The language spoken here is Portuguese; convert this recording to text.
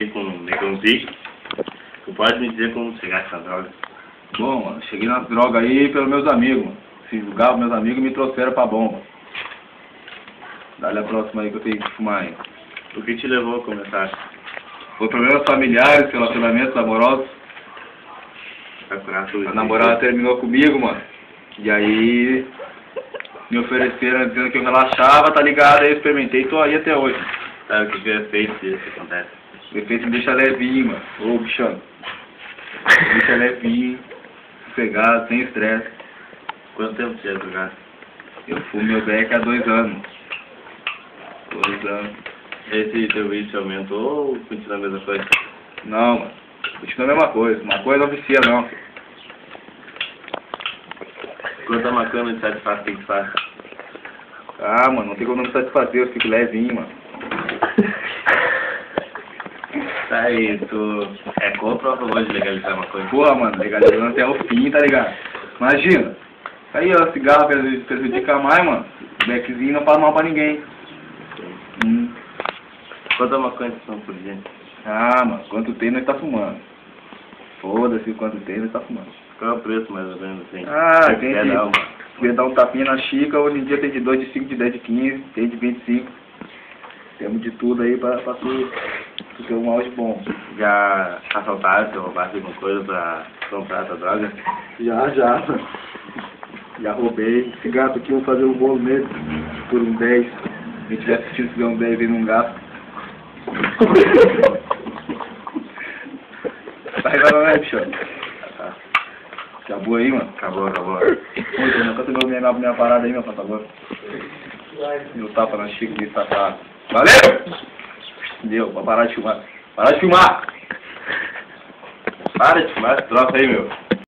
Com o Negãozinho, tu pode me dizer como chegaste essa droga? Bom, mano, cheguei nas drogas aí pelos meus amigos, mano. Se julgavam meus amigos e me trouxeram pra bomba. Dá-lhe a próxima aí que eu tenho que fumar aí. O que te levou a começar? Foi problemas familiares, relacionamentos amorosos. Vai curar tudo? A namorada terminou comigo, mano. E aí me ofereceram dizendo que eu relaxava, tá ligado? Aí eu experimentei e tô aí até hoje. Sabe o que é efeito se isso acontece? O efeito me deixa levinho, mano. Ô, bichão. Me deixa levinho, sossegado, sem estresse. Quanto tempo você ia jogar? Eu fumo meu beck há 2 anos. 2 anos. Esse teu vício aumentou ou continua a mesma coisa? Não, mano. Continua a mesma coisa. Uma coisa não vicia, não. Quanto a maconha não te satisfaz, o que tu faz? Ah, mano, não tem como não me satisfazer. Eu fico levinho, mano. Tá aí, tu é contra ou a favor de legalizar a maconha? Porra, mano, legalizando até o fim, tá ligado? Imagina. Aí, ó, cigarro prejudica mais, mano. Beckzinho não faz mal pra ninguém. Quanto a maconha tu são por dia? Ah, mano, quanto tem nós tá fumando. Foda-se quanto tem nós tá fumando. Qual é o preço mais ou menos assim? Ah, tem quer dar uma? de dar um tapinha na xícara, hoje em dia tem de 2, de 5, de 10, de 15, tem de 25. Temos de tudo aí pra tu ter um auge bom. Já assaltaram, se roubasse alguma coisa pra comprar essa droga? Já, mano. Já roubei. Esse gato aqui, eu vou fazer um bolo nele por um 10. Se a gente tiver assistindo, se der um 10 aí num gato. Tá regalando, né, bicho? Tá. Acabou aí, mano? Acabou. Pô, não canta minha parada aí, meu, por favor. Meu tapa na xícara de safado. Valeu! Deu, pra parar de filmar. Para de filmar! Para de fumar esse troço aí, meu.